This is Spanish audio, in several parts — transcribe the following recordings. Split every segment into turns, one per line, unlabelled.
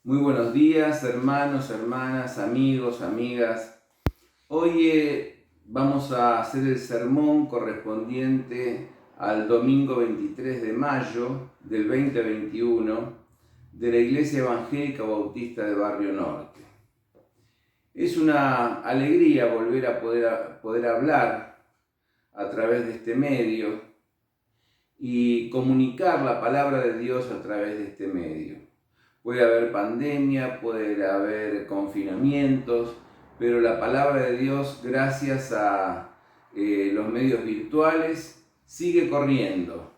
Muy buenos días, hermanos, hermanas, amigos, amigas. Hoy vamos a hacer el sermón correspondiente al domingo 23 de mayo del 2021 de la Iglesia Evangélica Bautista de Barrio Norte. Es una alegría volver a poder hablar a través de este medio y comunicar la palabra de Dios a través de este medio. Puede haber pandemia, puede haber confinamientos, pero la palabra de Dios, gracias a los medios virtuales, sigue corriendo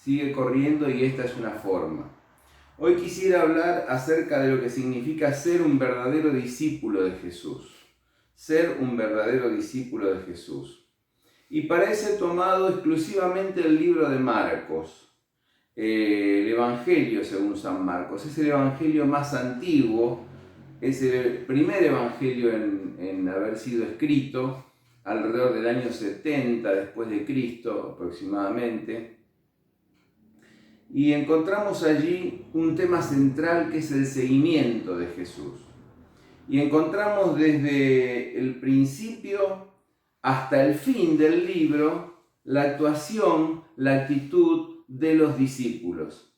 y esta es una forma. Hoy quisiera hablar acerca de lo que significa ser un verdadero discípulo de Jesús. Ser un verdadero discípulo de Jesús. Y para eso he tomado exclusivamente el libro de Marcos. El Evangelio según San Marcos. Es el Evangelio más antiguo, es el primer Evangelio en haber sido escrito, alrededor del año 70 después de Cristo aproximadamente. Y encontramos allí un tema central que es el seguimiento de Jesús. Y encontramos desde el principio hasta el fin del libro la actuación, la actitud de los discípulos.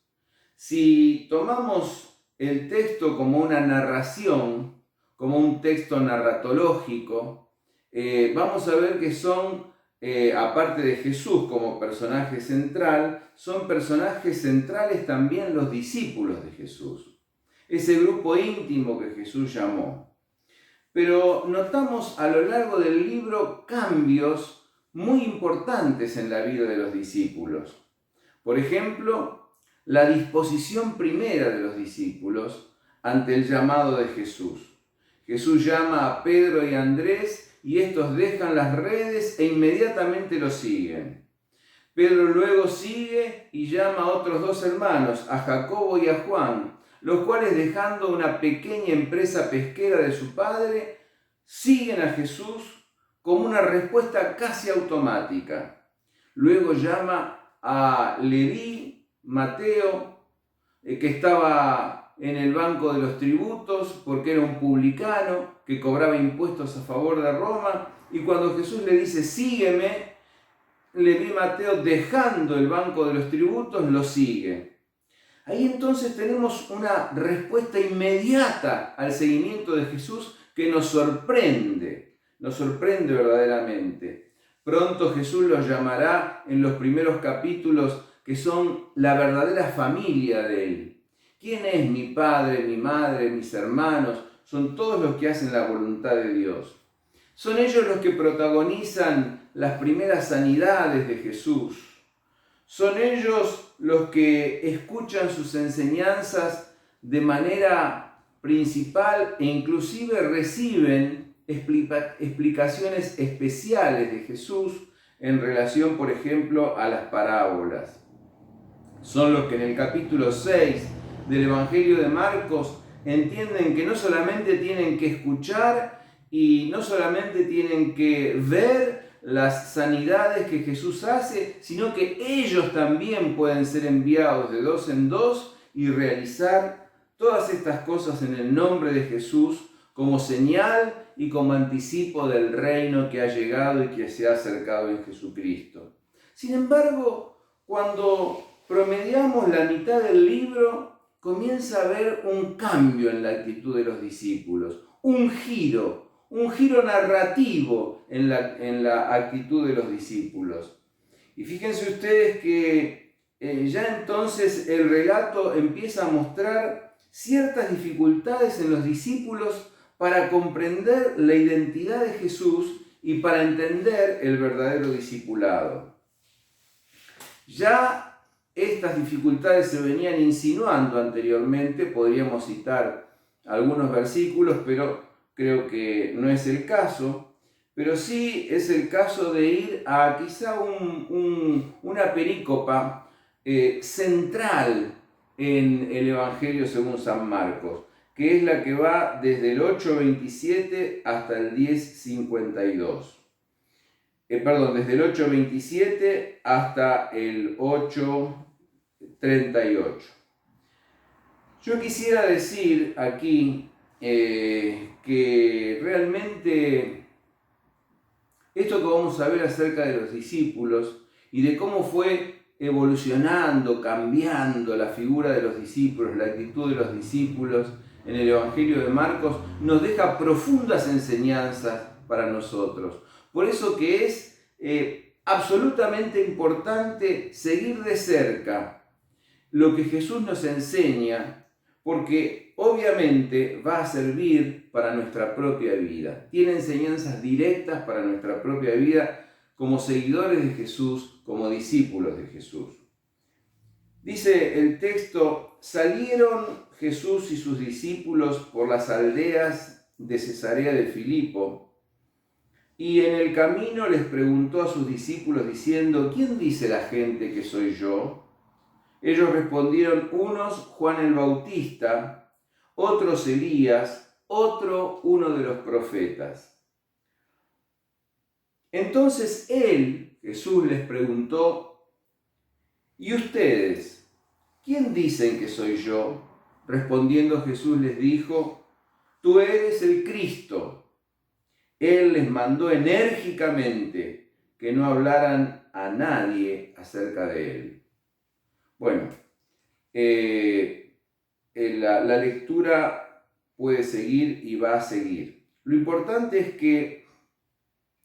Si tomamos el texto como una narración, como un texto narratológico, vamos a ver que son, aparte de Jesús como personaje central, son personajes centrales también los discípulos de Jesús, ese grupo íntimo que Jesús llamó. Pero notamos a lo largo del libro cambios muy importantes en la vida de los discípulos. Por ejemplo, la disposición primera de los discípulos ante el llamado de Jesús. Jesús llama a Pedro y a Andrés y estos dejan las redes e inmediatamente lo siguen. Pedro luego sigue y llama a otros dos hermanos, a Jacobo y a Juan, los cuales dejando una pequeña empresa pesquera de su padre, siguen a Jesús como una respuesta casi automática. Luego llama a Leví, Mateo, que estaba en el banco de los tributos porque era un publicano que cobraba impuestos a favor de Roma, y cuando Jesús le dice sígueme, Leví, Mateo, dejando el banco de los tributos, lo sigue. Ahí entonces tenemos una respuesta inmediata al seguimiento de Jesús que nos sorprende verdaderamente. Pronto Jesús los llamará en los primeros capítulos que son la verdadera familia de Él. ¿Quién es mi padre, mi madre, mis hermanos? Son todos los que hacen la voluntad de Dios. Son ellos los que protagonizan las primeras sanidades de Jesús. Son ellos los que escuchan sus enseñanzas de manera principal e inclusive reciben explicaciones especiales de Jesús en relación, por ejemplo, a las parábolas. Son los que en el capítulo 6 del Evangelio de Marcos entienden que no solamente tienen que escuchar y no solamente tienen que ver las sanidades que Jesús hace, sino que ellos también pueden ser enviados de dos en dos y realizar todas estas cosas en el nombre de Jesús como señal y como anticipo del reino que ha llegado y que se ha acercado en Jesucristo. Sin embargo, cuando promediamos la mitad del libro, comienza a haber un cambio en la actitud de los discípulos, un giro narrativo en la actitud de los discípulos. Y fíjense ustedes que ya entonces el relato empieza a mostrar ciertas dificultades en los discípulos para comprender la identidad de Jesús y para entender el verdadero discipulado. Ya estas dificultades se venían insinuando anteriormente, podríamos citar algunos versículos, pero creo que no es el caso, pero sí es el caso de ir a quizá una perícopa central en el Evangelio según San Marcos, que es la que va desde el 8:27 hasta el 10:52. Desde el 8:27 hasta el 8:38. Yo quisiera decir aquí que realmente esto que vamos a ver acerca de los discípulos y de cómo fue evolucionando, cambiando la figura de los discípulos, la actitud de los discípulos en el Evangelio de Marcos, nos deja profundas enseñanzas para nosotros. Por eso que es absolutamente importante seguir de cerca lo que Jesús nos enseña, porque obviamente va a servir para nuestra propia vida. Tiene enseñanzas directas para nuestra propia vida como seguidores de Jesús, como discípulos de Jesús. Dice el texto: salieron Jesús y sus discípulos por las aldeas de Cesarea de Filipo, y en el camino les preguntó a sus discípulos diciendo: ¿quién dice la gente que soy yo? Ellos respondieron: unos Juan el Bautista, otros Elías, otro uno de los profetas. Entonces Jesús les preguntó: ¿y ustedes? ¿Quién dicen que soy yo? Respondiendo Jesús les dijo: tú eres el Cristo. Él les mandó enérgicamente que no hablaran a nadie acerca de él. Bueno, la lectura puede seguir y va a seguir. Lo importante es que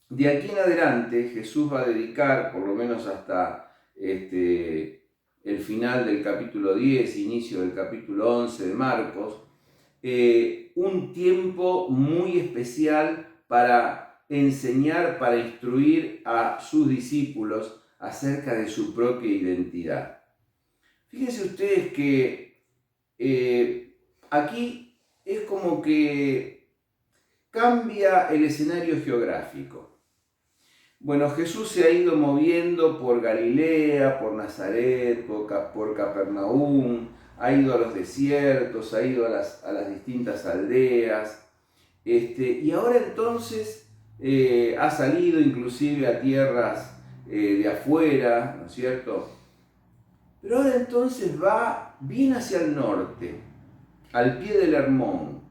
de aquí en adelante Jesús va a dedicar, por lo menos hasta el final del capítulo 10, inicio del capítulo 11 de Marcos, un tiempo muy especial para enseñar, para instruir a sus discípulos acerca de su propia identidad. Fíjense ustedes que aquí es como que cambia el escenario geográfico. Bueno, Jesús se ha ido moviendo por Galilea, por Nazaret, por Capernaum, ha ido a los desiertos, ha ido a las distintas aldeas, y ahora entonces ha salido inclusive a tierras de afuera, ¿no es cierto? Pero ahora entonces va bien hacia el norte, al pie del Hermón,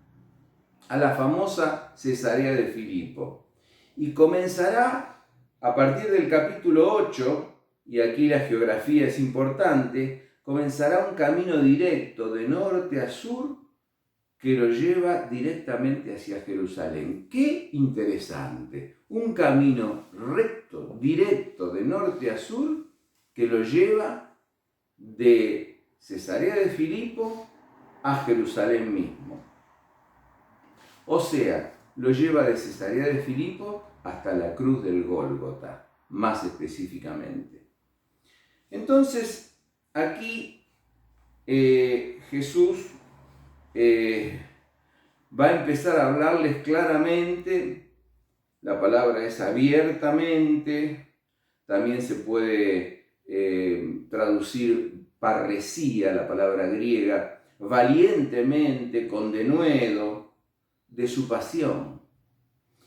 a la famosa Cesarea de Filipo. Y comenzará a partir del capítulo 8, y aquí la geografía es importante, comenzará un camino directo de norte a sur que lo lleva directamente hacia Jerusalén. ¡Qué interesante! Un camino recto, directo, de norte a sur, que lo lleva de Cesarea de Filipo a Jerusalén mismo. O sea, lo lleva de Cesarea de Filipo hasta la cruz del Gólgota, más específicamente. Entonces, aquí Jesús va a empezar a hablarles claramente. La palabra es abiertamente, también se puede traducir parresía, la palabra griega, valientemente, con denuedo, de su pasión.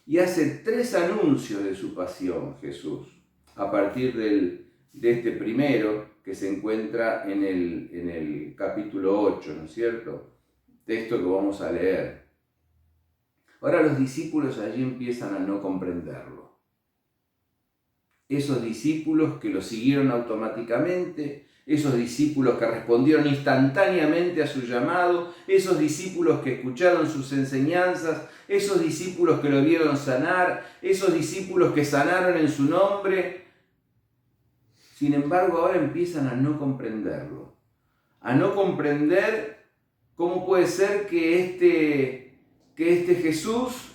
Y hace 3 anuncios de su pasión Jesús, a partir de este primero que se encuentra en el capítulo 8, ¿no es cierto? Texto que vamos a leer. Ahora los discípulos allí empiezan a no comprenderlo. Esos discípulos que lo siguieron automáticamente, esos discípulos que respondieron instantáneamente a su llamado, esos discípulos que escucharon sus enseñanzas, esos discípulos que lo vieron sanar, esos discípulos que sanaron en su nombre. Sin embargo, ahora empiezan a no comprenderlo, a no comprender cómo puede ser que este Jesús,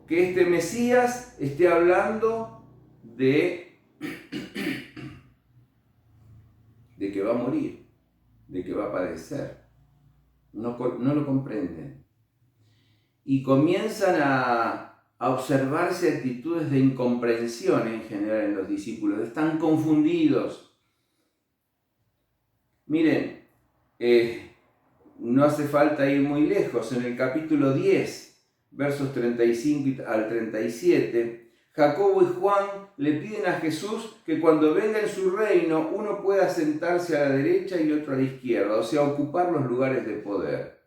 que este Mesías esté hablando de que va a morir, de que va a padecer. No lo comprenden. Y comienzan a observarse actitudes de incomprensión en general en los discípulos. Están confundidos. Miren, no hace falta ir muy lejos. En el capítulo 10, versos 35 al 37, Jacobo y Juan le piden a Jesús que cuando venga en su reino uno pueda sentarse a la derecha y otro a la izquierda, o sea, ocupar los lugares de poder.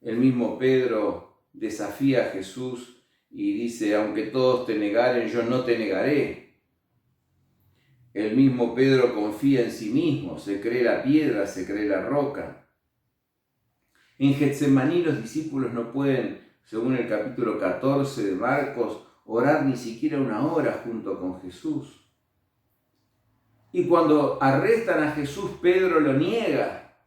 El mismo Pedro desafía a Jesús y dice, aunque todos te negaren, yo no te negaré. El mismo Pedro confía en sí mismo, se cree la piedra, se cree la roca. En Getsemaní los discípulos no pueden, según el capítulo 14 de Marcos, orar ni siquiera una hora junto con Jesús. Y cuando arrestan a Jesús, Pedro lo niega.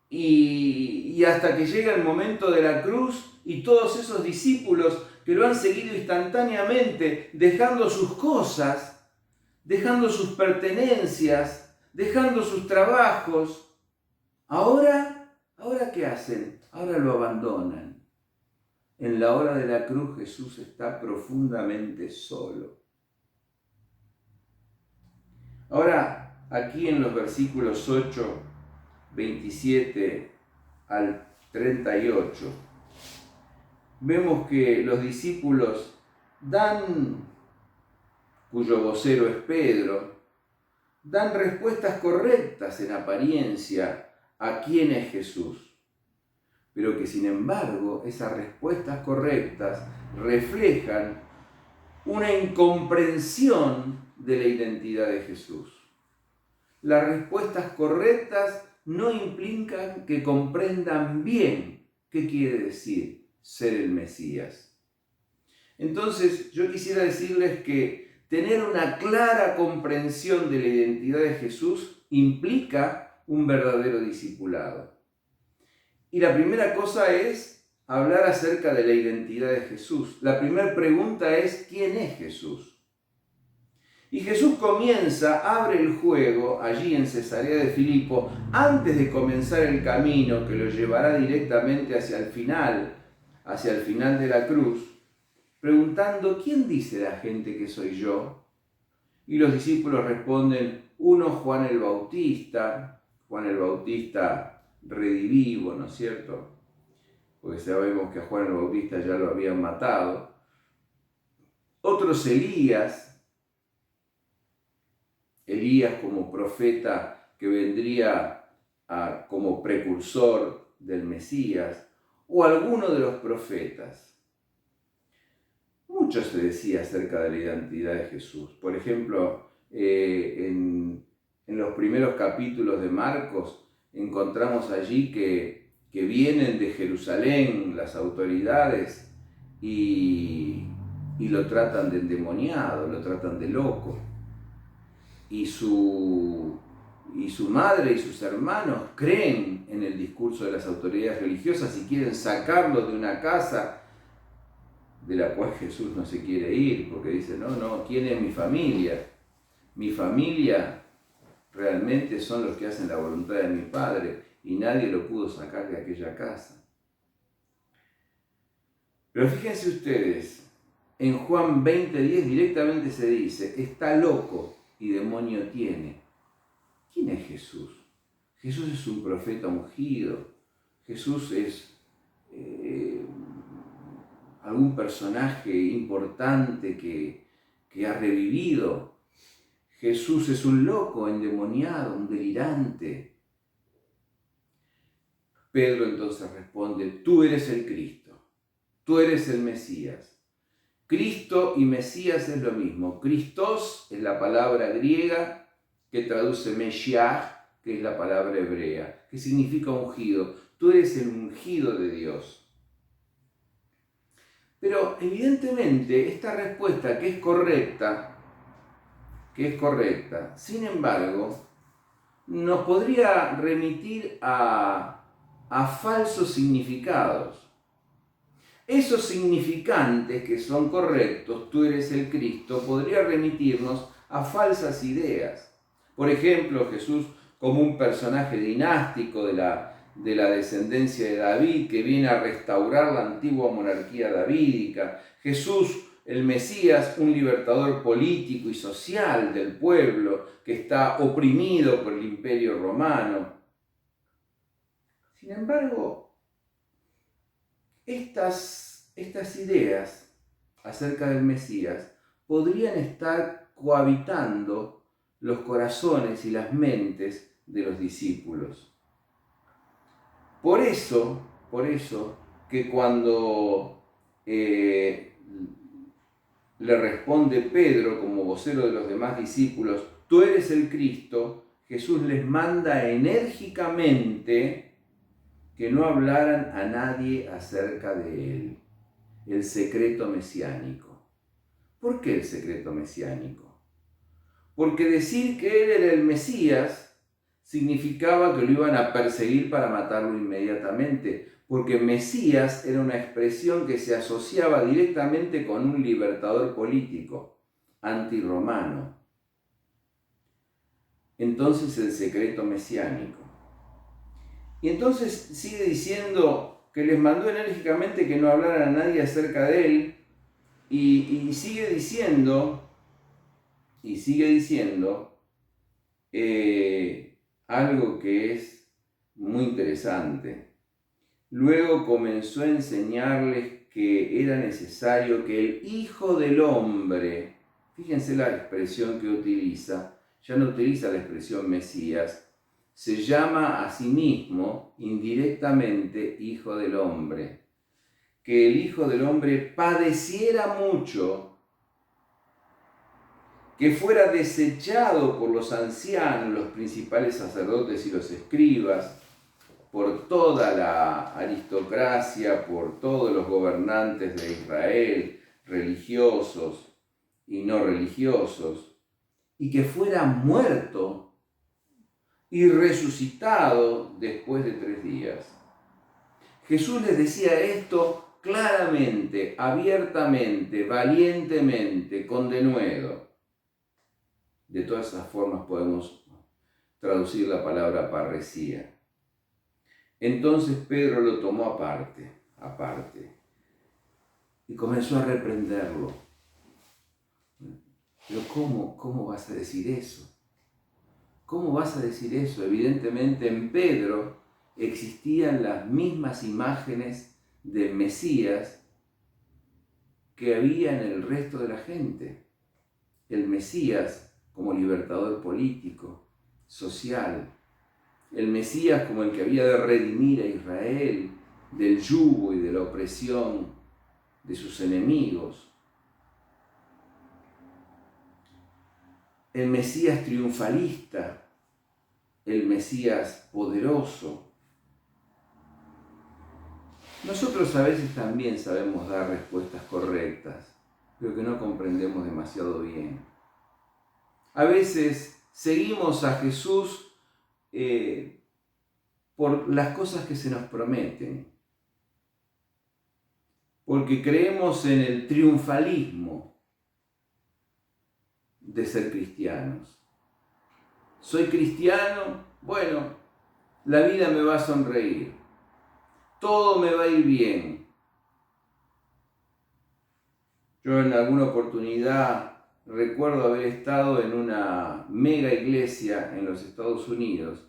Y hasta que llega el momento de la cruz y todos esos discípulos que lo han seguido instantáneamente, dejando sus cosas, dejando sus pertenencias, dejando sus trabajos, ¿ahora qué hacen? Ahora lo abandonan. En la hora de la cruz Jesús está profundamente solo. Ahora, aquí en los versículos 8, 27 al 38, vemos que los discípulos cuyo vocero es Pedro, dan respuestas correctas en apariencia a quién es Jesús, pero que sin embargo esas respuestas correctas reflejan una incomprensión de la identidad de Jesús. Las respuestas correctas no implican que comprendan bien qué quiere decir ser el Mesías. Entonces, yo quisiera decirles que tener una clara comprensión de la identidad de Jesús implica un verdadero discipulado. Y la primera cosa es hablar acerca de la identidad de Jesús. La primera pregunta es, ¿quién es Jesús? Y Jesús abre el juego allí en Cesarea de Filipo, antes de comenzar el camino que lo llevará directamente hacia el final de la cruz, preguntando, ¿quién dice la gente que soy yo? Y los discípulos responden, uno Juan el Bautista redivivo, ¿no es cierto? Porque sabemos que a Juan el Bautista ya lo habían matado. Otros Elías como profeta que vendría como precursor del Mesías, o alguno de los profetas. Mucho se decía acerca de la identidad de Jesús. Por ejemplo, en los primeros capítulos de Marcos encontramos allí que vienen de Jerusalén las autoridades y lo tratan de endemoniado, lo tratan de loco. Y su madre y sus hermanos creen en el discurso de las autoridades religiosas y quieren sacarlo de una casa de la cual Jesús no se quiere ir, porque dice, no, ¿quién es mi familia? Mi familia realmente son los que hacen la voluntad de mi Padre y nadie lo pudo sacar de aquella casa. Pero fíjense ustedes, en Juan 20:10 directamente se dice, está loco y demonio tiene. ¿Quién es Jesús? Jesús es un profeta ungido. Jesús es algún personaje importante que ha revivido. Jesús es un loco endemoniado, un delirante. Pedro entonces responde, tú eres el Cristo, tú eres el Mesías. Cristo y Mesías es lo mismo. Christos es la palabra griega que traduce Meshiach, que es la palabra hebrea, que significa ungido. Tú eres el ungido de Dios. Pero evidentemente esta respuesta que es correcta, sin embargo, nos podría remitir a falsos significados. Esos significantes que son correctos, tú eres el Cristo, podría remitirnos a falsas ideas. Por ejemplo, Jesús como un personaje dinástico de la descendencia de David que viene a restaurar la antigua monarquía davídica. Jesús, el Mesías, un libertador político y social del pueblo que está oprimido por el Imperio Romano. Sin embargo, estas ideas acerca del Mesías podrían estar cohabitando los corazones y las mentes de los discípulos. Por eso que cuando le responde Pedro como vocero de los demás discípulos, tú eres el Cristo, Jesús les manda enérgicamente que no hablaran a nadie acerca de él. El secreto mesiánico. ¿Por qué el secreto mesiánico? Porque decir que él era el Mesías significaba que lo iban a perseguir para matarlo inmediatamente, porque Mesías era una expresión que se asociaba directamente con un libertador político, antirromano. Entonces el secreto mesiánico. Y entonces sigue diciendo que les mandó enérgicamente que no hablaran a nadie acerca de él, y sigue diciendo algo que es muy interesante. Luego comenzó a enseñarles que era necesario que el Hijo del Hombre, fíjense la expresión que utiliza, ya no utiliza la expresión Mesías, se llama a sí mismo indirectamente Hijo del Hombre, que el Hijo del Hombre padeciera mucho, que fuera desechado por los ancianos, los principales sacerdotes y los escribas, por toda la aristocracia, por todos los gobernantes de Israel, religiosos y no religiosos, y que fuera muerto y resucitado después de 3 días. Jesús les decía esto claramente, abiertamente, valientemente, con denuedo. De todas esas formas podemos traducir la palabra parresía. Entonces Pedro lo tomó aparte, y comenzó a reprenderlo. Pero ¿cómo vas a decir eso? ¿Cómo vas a decir eso? Evidentemente en Pedro existían las mismas imágenes del Mesías que había en el resto de la gente. El Mesías como libertador político, social. El Mesías como el que había de redimir a Israel del yugo y de la opresión de sus enemigos. El Mesías triunfalista, el Mesías poderoso. Nosotros a veces también sabemos dar respuestas correctas, pero que no comprendemos demasiado bien. A veces seguimos a Jesús por las cosas que se nos prometen, porque creemos en el triunfalismo de ser cristianos. Soy cristiano, bueno, la vida me va a sonreír, todo me va a ir bien. Yo en alguna oportunidad recuerdo haber estado en una mega iglesia en los Estados Unidos,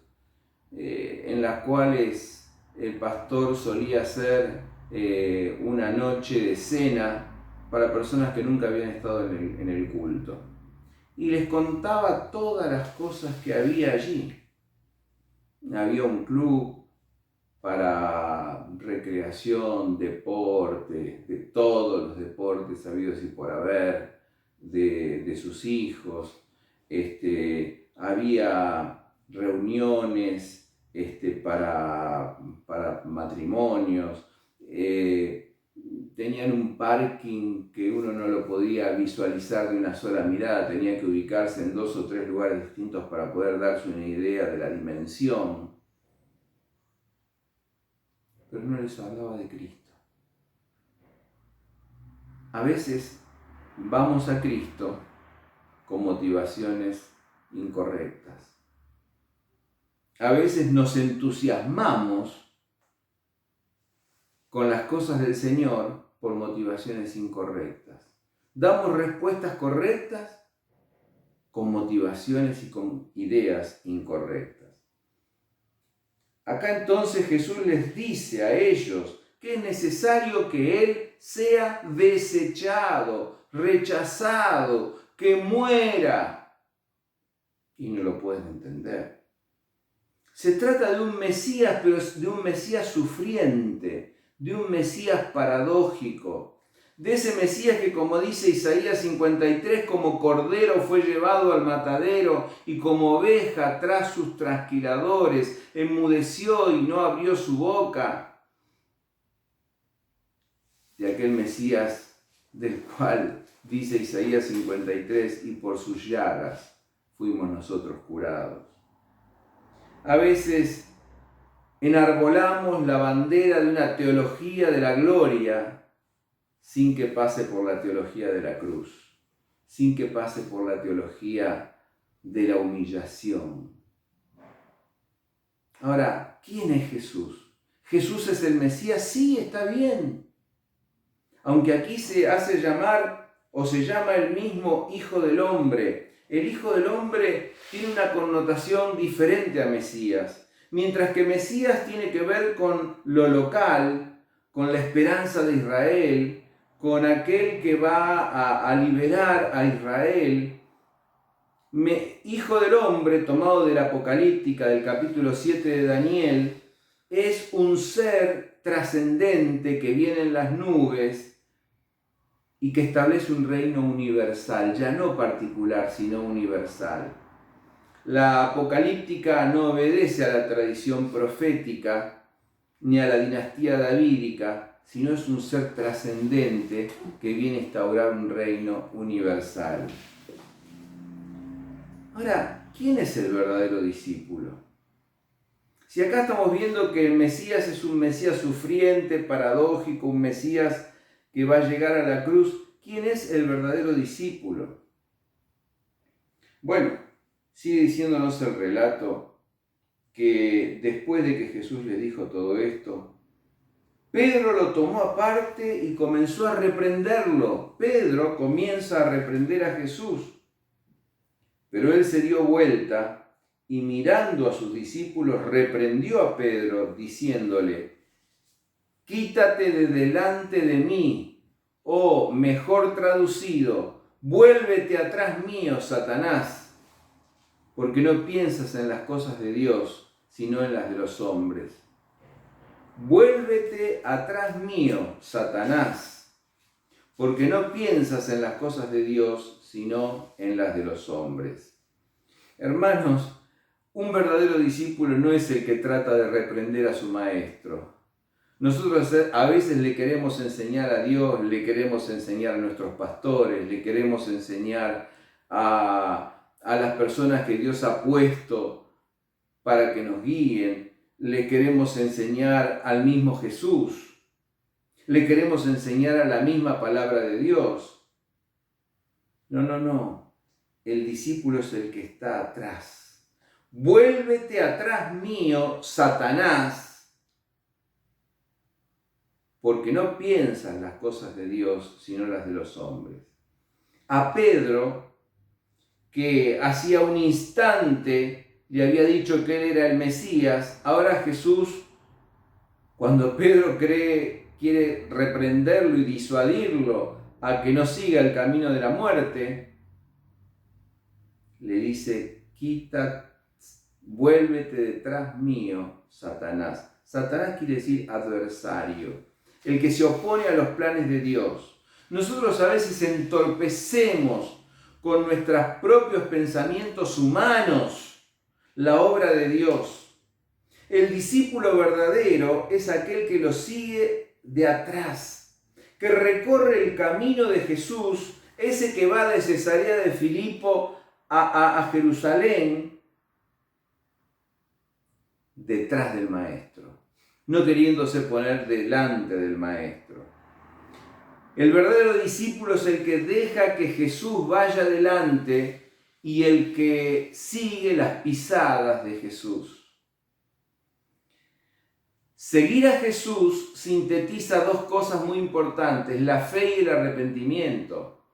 en las cuales el pastor solía hacer una noche de cena para personas que nunca habían estado en el culto. Y les contaba todas las cosas que había allí. Había un club para recreación, deporte, de todos los deportes habidos y por haber, de sus hijos. Había reuniones para matrimonios. Tenían un parking que uno no lo podía visualizar de una sola mirada, tenía que ubicarse en 2 o 3 lugares distintos para poder darse una idea de la dimensión. Pero no les hablaba de Cristo. A veces vamos a Cristo con motivaciones incorrectas. A veces nos entusiasmamos con las cosas del Señor por motivaciones incorrectas. Damos respuestas correctas con motivaciones y con ideas incorrectas. Acá entonces Jesús les dice a ellos que es necesario que Él sea desechado, rechazado, que muera. Y no lo pueden entender. Se trata de un Mesías, pero de un Mesías sufriente, de un Mesías paradójico, de ese Mesías que, como dice Isaías 53, como cordero fue llevado al matadero y como oveja tras sus trasquiladores, enmudeció y no abrió su boca. De aquel Mesías del cual dice Isaías 53, y por sus llagas fuimos nosotros curados. A veces enarbolamos la bandera de una teología de la gloria sin que pase por la teología de la cruz, sin que pase por la teología de la humillación. Ahora, ¿quién es Jesús? ¿Jesús es el Mesías? Sí, está bien. Aunque aquí se hace llamar o se llama el mismo Hijo del Hombre. El Hijo del Hombre tiene una connotación diferente a Mesías. Mientras que Mesías tiene que ver con lo local, con la esperanza de Israel, con aquel que va a liberar a Israel. Hijo del Hombre, tomado de la Apocalíptica, del capítulo 7 de Daniel, es un ser trascendente que viene en las nubes y que establece un reino universal, ya no particular, sino universal. La Apocalíptica no obedece a la tradición profética ni a la dinastía davídica, sino es un ser trascendente que viene a instaurar un reino universal. Ahora, ¿quién es el verdadero discípulo? Si acá estamos viendo que el Mesías es un Mesías sufriente, paradójico, un Mesías que va a llegar a la cruz, ¿quién es el verdadero discípulo? Bueno, sigue diciéndonos el relato que después de que Jesús le dijo todo esto, Pedro lo tomó aparte y comenzó a reprenderlo. Pedro comienza a reprender a Jesús. Pero él se dio vuelta y mirando a sus discípulos reprendió a Pedro diciéndole: «Quítate de delante de mí», o mejor traducido, «Vuélvete atrás mío, Satanás, porque no piensas en las cosas de Dios, sino en las de los hombres». Vuélvete atrás mío, Satanás, porque no piensas en las cosas de Dios, sino en las de los hombres. Hermanos, un verdadero discípulo no es el que trata de reprender a su maestro. Nosotros a veces le queremos enseñar a Dios, le queremos enseñar a nuestros pastores, le queremos enseñar a las personas que Dios ha puesto para que nos guíen, le queremos enseñar al mismo Jesús, le queremos enseñar a la misma palabra de Dios. No. El discípulo es el que está atrás. Vuélvete atrás mío, Satanás, porque no piensas las cosas de Dios, sino las de los hombres. A Pedro, que hacía un instante le había dicho que él era el Mesías, ahora Jesús, cuando Pedro quiere reprenderlo y disuadirlo a que no siga el camino de la muerte, le dice: vuélvete detrás mío, Satanás. Satanás quiere decir adversario, el que se opone a los planes de Dios. Nosotros a veces entorpecemos con nuestros propios pensamientos humanos la obra de Dios. El discípulo verdadero es aquel que lo sigue de atrás, que recorre el camino de Jesús, ese que va de Cesarea de Filipo a Jerusalén, detrás del maestro, no queriéndose poner delante del maestro. El verdadero discípulo es el que deja que Jesús vaya delante y el que sigue las pisadas de Jesús. Seguir a Jesús sintetiza dos cosas muy importantes: la fe y el arrepentimiento.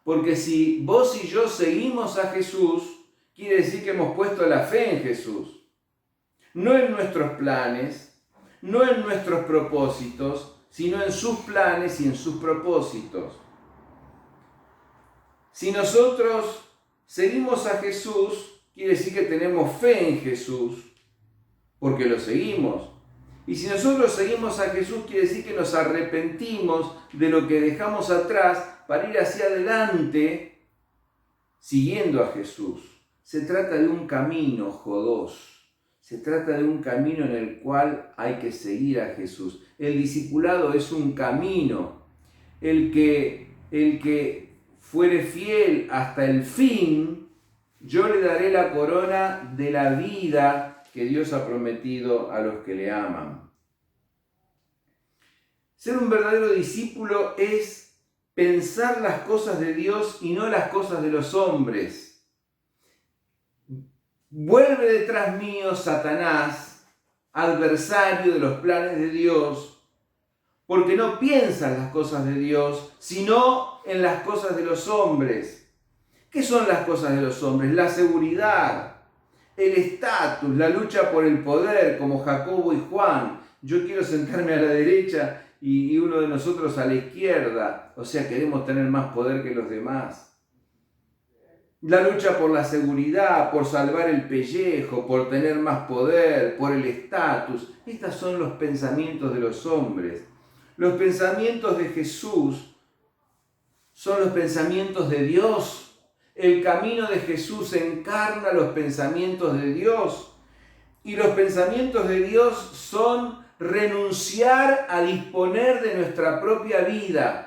Porque si vos y yo seguimos a Jesús, quiere decir que hemos puesto la fe en Jesús. No en nuestros planes, no en nuestros propósitos, sino en sus planes y en sus propósitos. Si nosotros seguimos a Jesús, quiere decir que tenemos fe en Jesús. porque lo seguimos. Y si nosotros seguimos a Jesús, quiere decir que nos arrepentimos de lo que dejamos atrás para ir hacia adelante siguiendo a Jesús. Se trata de un camino, Jodós. Se trata de un camino en el cual hay que seguir a Jesús. El discipulado es un camino. El que fuere fiel hasta el fin, yo le daré la corona de la vida que Dios ha prometido a los que le aman. Ser un verdadero discípulo es pensar las cosas de Dios y no las cosas de los hombres. Vuelve detrás mío, Satanás, adversario de los planes de Dios, porque no piensas las cosas de Dios, sino en las cosas de los hombres. ¿Qué son las cosas de los hombres? La seguridad, el estatus, la lucha por el poder, como Jacobo y Juan. Yo quiero sentarme a la derecha y uno de nosotros a la izquierda. O sea, queremos tener más poder que los demás. La lucha por la seguridad, por salvar el pellejo, por tener más poder, por el estatus. Estos son los pensamientos de los hombres. Los pensamientos de Jesús son los pensamientos de Dios. El camino de Jesús encarna los pensamientos de Dios. Y los pensamientos de Dios son renunciar a disponer de nuestra propia vida.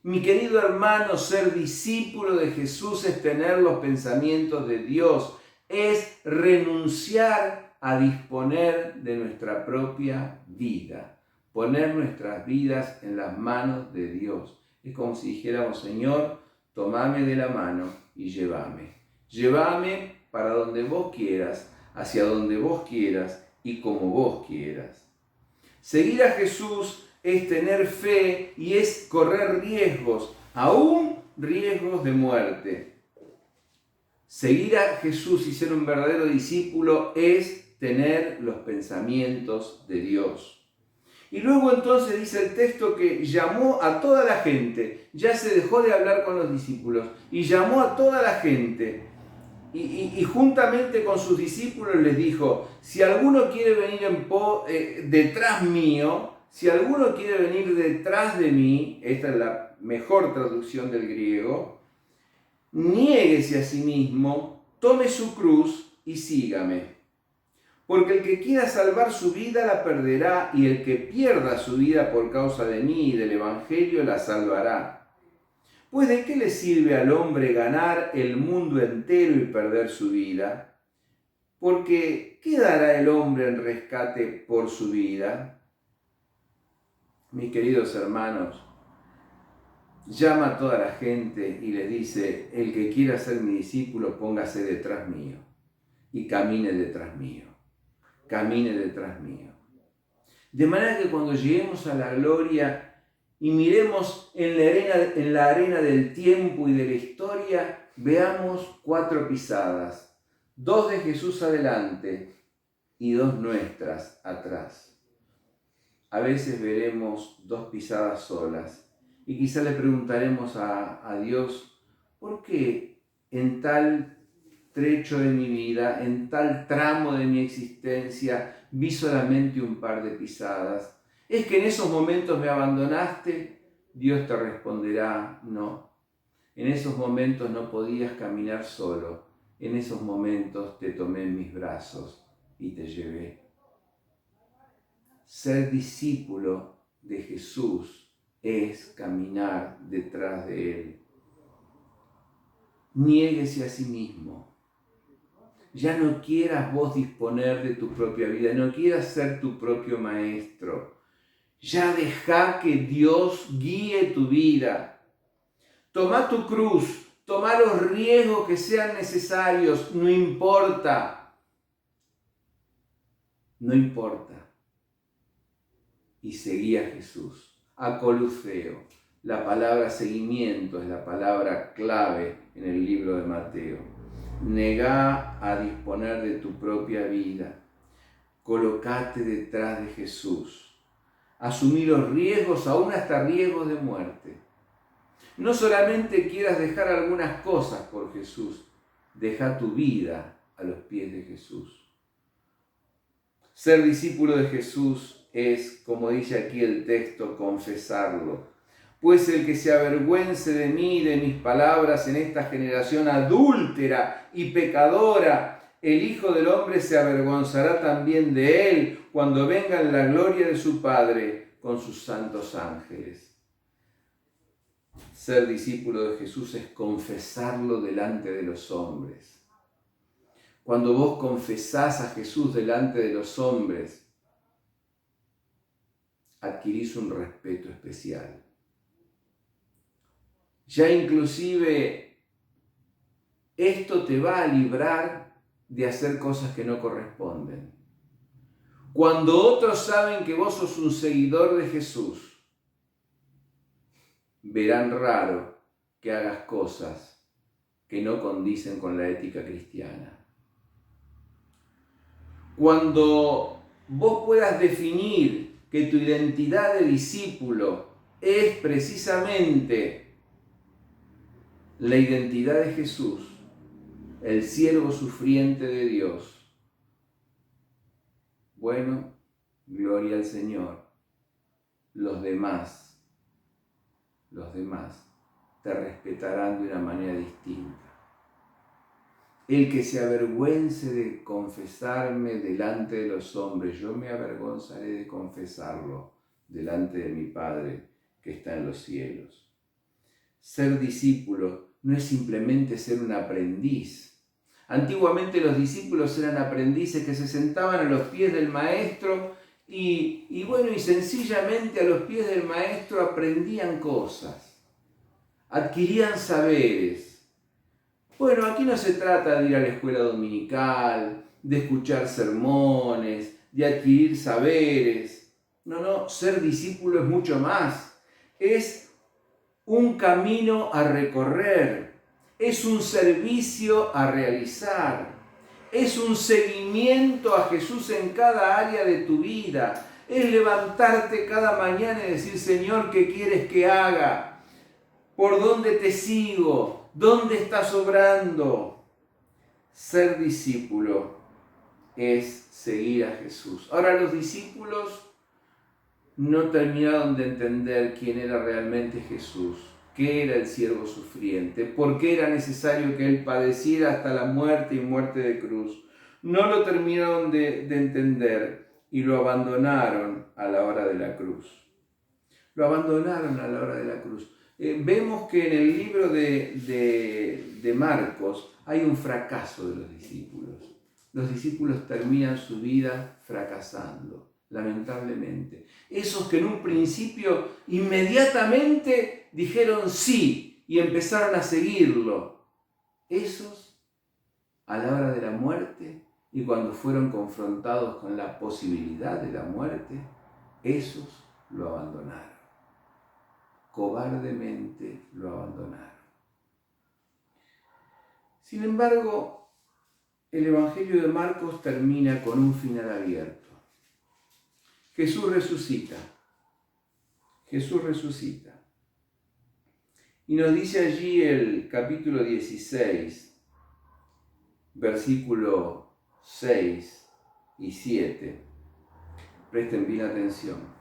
Mi querido hermano, ser discípulo de Jesús es tener los pensamientos de Dios, es renunciar a disponer de nuestra propia vida, poner nuestras vidas en las manos de Dios. Es como si dijéramos, Señor, tomame de la mano y llévame. Llévame para donde vos quieras, hacia donde vos quieras y como vos quieras. Seguir a Jesús es tener fe y es correr riesgos, aún riesgos de muerte. Seguir a Jesús y ser un verdadero discípulo es tener los pensamientos de Dios. Y luego entonces dice el texto que llamó a toda la gente, ya se dejó de hablar con los discípulos, y llamó a toda la gente, y juntamente con sus discípulos les dijo, si alguno quiere venir detrás mío, si alguno quiere venir detrás de mí, esta es la mejor traducción del griego, niéguese a sí mismo, tome su cruz y sígame. Porque el que quiera salvar su vida la perderá, y el que pierda su vida por causa de mí y del Evangelio la salvará. Pues ¿de qué le sirve al hombre ganar el mundo entero y perder su vida? Porque ¿qué dará el hombre en rescate por su vida? Mis queridos hermanos, llama a toda la gente y les dice, el que quiera ser mi discípulo, póngase detrás mío y camine detrás mío. Camine detrás mío. De manera que cuando lleguemos a la gloria y miremos en la arena del tiempo y de la historia, veamos 4 pisadas, 2 de Jesús adelante y 2 nuestras atrás. A veces veremos 2 pisadas solas y quizá le preguntaremos a Dios, ¿por qué en tal trecho de mi vida, en tal tramo de mi existencia, vi solamente un par de pisadas? ¿Es que en esos momentos me abandonaste? Dios te responderá, no. En esos momentos no podías caminar solo. En esos momentos te tomé en mis brazos y te llevé. Ser discípulo de Jesús es caminar detrás de Él. Niéguese a sí mismo. Ya no quieras vos disponer de tu propia vida, no quieras ser tu propio maestro. Ya deja que Dios guíe tu vida. Toma tu cruz, toma los riesgos que sean necesarios, no importa. No importa. Y seguí a Jesús. Acolufeo. La palabra seguimiento es la palabra clave en el libro de Mateo. Negá a disponer de tu propia vida. Colocate detrás de Jesús. Asumí los riesgos, aún hasta riesgos de muerte. No solamente quieras dejar algunas cosas por Jesús, deja tu vida a los pies de Jesús. Ser discípulo de Jesús es, como dice aquí el texto, confesarlo. Pues el que se avergüence de mí y de mis palabras en esta generación adúltera y pecadora, el Hijo del Hombre se avergonzará también de él cuando venga en la gloria de su Padre con sus santos ángeles. Ser discípulo de Jesús es confesarlo delante de los hombres. Cuando vos confesás a Jesús delante de los hombres, adquirís un respeto especial. Ya inclusive esto te va a librar de hacer cosas que no corresponden. Cuando otros saben que vos sos un seguidor de Jesús, verán raro que hagas cosas que no condicen con la ética cristiana. Cuando vos puedas definir que tu identidad de discípulo es precisamente la identidad de Jesús, el siervo sufriente de Dios, bueno, gloria al Señor. Los demás te respetarán de una manera distinta. El que se avergüence de confesarme delante de los hombres, yo me avergonzaré de confesarlo delante de mi Padre que está en los cielos. Ser discípulo no es simplemente ser un aprendiz. Antiguamente los discípulos eran aprendices que se sentaban a los pies del maestro y sencillamente a los pies del maestro aprendían cosas, adquirían saberes. Bueno, aquí no se trata de ir a la escuela dominical, de escuchar sermones, de adquirir saberes. No, ser discípulo es mucho más. Es un camino a recorrer, es un servicio a realizar, es un seguimiento a Jesús en cada área de tu vida, es levantarte cada mañana y decir, Señor, ¿qué quieres que haga? ¿Por dónde te sigo? ¿Dónde estás obrando? Ser discípulo es seguir a Jesús. Ahora, los discípulos no terminaron de entender quién era realmente Jesús, qué era el siervo sufriente, por qué era necesario que Él padeciera hasta la muerte y muerte de cruz. No lo terminaron de entender y lo abandonaron a la hora de la cruz. Lo abandonaron a la hora de la cruz. Vemos que en el libro de Marcos hay un fracaso de los discípulos. Los discípulos terminan su vida fracasando, lamentablemente. Esos que en un principio inmediatamente dijeron sí y empezaron a seguirlo. Esos, a la hora de la muerte y cuando fueron confrontados con la posibilidad de la muerte, esos lo abandonaron. Cobardemente lo abandonaron. Sin embargo, el Evangelio de Marcos termina con un final abierto. Jesús resucita. Jesús resucita. Y nos dice allí el capítulo 16, versículo 6 y 7. Presten bien atención.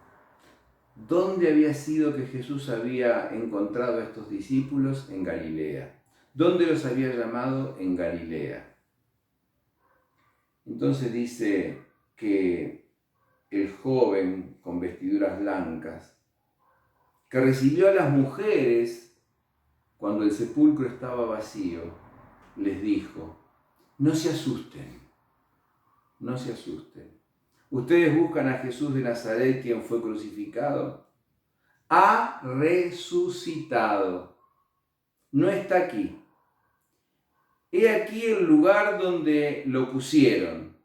¿Dónde había sido que Jesús había encontrado a estos discípulos? En Galilea. ¿Dónde los había llamado? En Galilea. Entonces dice que el joven con vestiduras blancas, que recibió a las mujeres cuando el sepulcro estaba vacío, les dijo, no se asusten, no se asusten. Ustedes buscan a Jesús de Nazaret, quien fue crucificado. Ha resucitado. No está aquí. He aquí el lugar donde lo pusieron.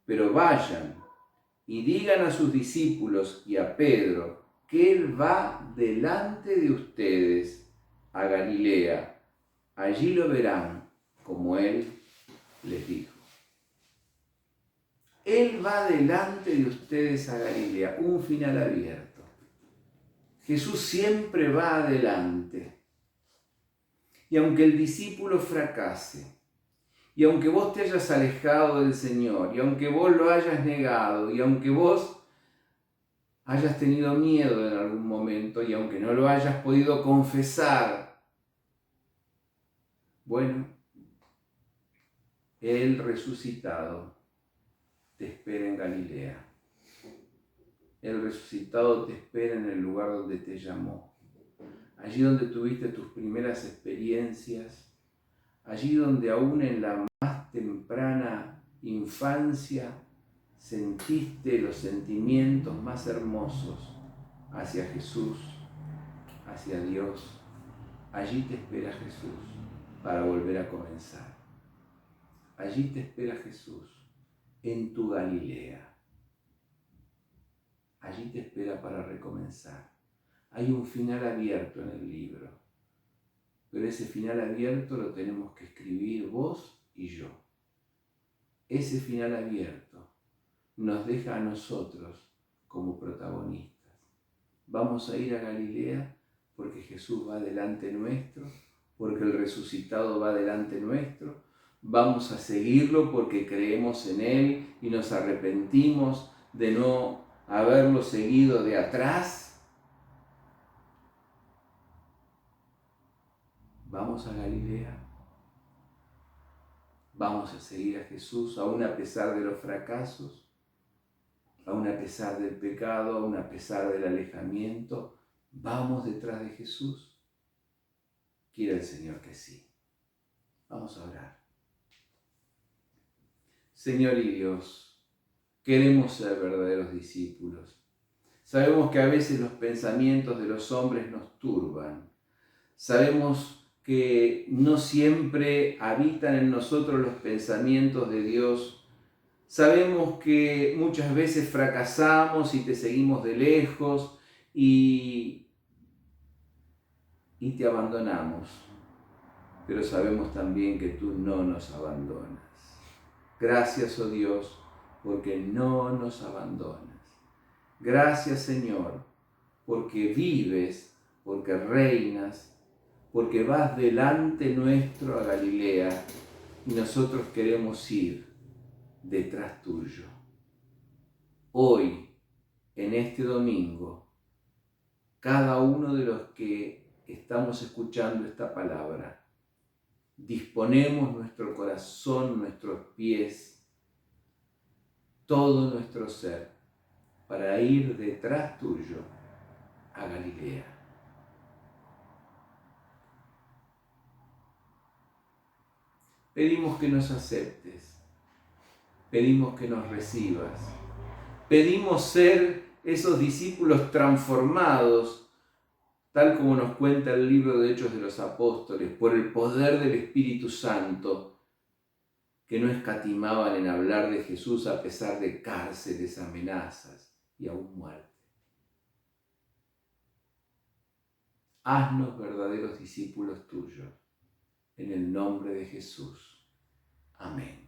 Pero vayan y digan a sus discípulos y a Pedro que Él va delante de ustedes a Galilea. Allí lo verán, como Él les dijo. Él va delante de ustedes a Galilea, un final abierto. Jesús siempre va adelante. Y aunque el discípulo fracase, Y aunque vos te hayas alejado del Señor, y aunque vos lo hayas negado, y aunque vos hayas tenido miedo en algún momento, y aunque no lo hayas podido confesar, bueno, el resucitado te espera en Galilea. El resucitado te espera en el lugar donde te llamó. Allí donde tuviste tus primeras experiencias, allí donde aún en la más temprana infancia sentiste los sentimientos más hermosos hacia Jesús, hacia Dios. Allí te espera Jesús para volver a comenzar. Allí te espera Jesús, en tu Galilea. Allí te espera para recomenzar. Hay un final abierto en el libro, pero ese final abierto lo tenemos que escribir vos y yo. Ese final abierto nos deja a nosotros como protagonistas. Vamos a ir a Galilea porque Jesús va delante nuestro, porque el resucitado va delante nuestro. Vamos a seguirlo porque creemos en Él y nos arrepentimos de no haberlo seguido de atrás. Vamos a Galilea. Vamos a seguir a Jesús aún a pesar de los fracasos, aún a pesar del pecado, aún a pesar del alejamiento. Vamos detrás de Jesús. Quiere el Señor que sí. Vamos a orar. Señor y Dios, queremos ser verdaderos discípulos. Sabemos que a veces los pensamientos de los hombres nos turban. Sabemos que no siempre habitan en nosotros los pensamientos de Dios. Sabemos que muchas veces fracasamos y te seguimos de lejos y te abandonamos. Pero sabemos también que tú no nos abandonas. Gracias, oh Dios, porque no nos abandonas. Gracias, Señor, porque vives, porque reinas, porque vas delante nuestro a Galilea y nosotros queremos ir detrás tuyo. Hoy, en este domingo, cada uno de los que estamos escuchando esta palabra, disponemos nuestro corazón, nuestros pies, todo nuestro ser, para ir detrás tuyo a Galilea. Pedimos que nos aceptes, pedimos que nos recibas, pedimos ser esos discípulos transformados, tal como nos cuenta el libro de Hechos de los Apóstoles, por el poder del Espíritu Santo, que no escatimaban en hablar de Jesús a pesar de cárceles, amenazas y aún muerte. Haznos verdaderos discípulos tuyos, en el nombre de Jesús. Amén.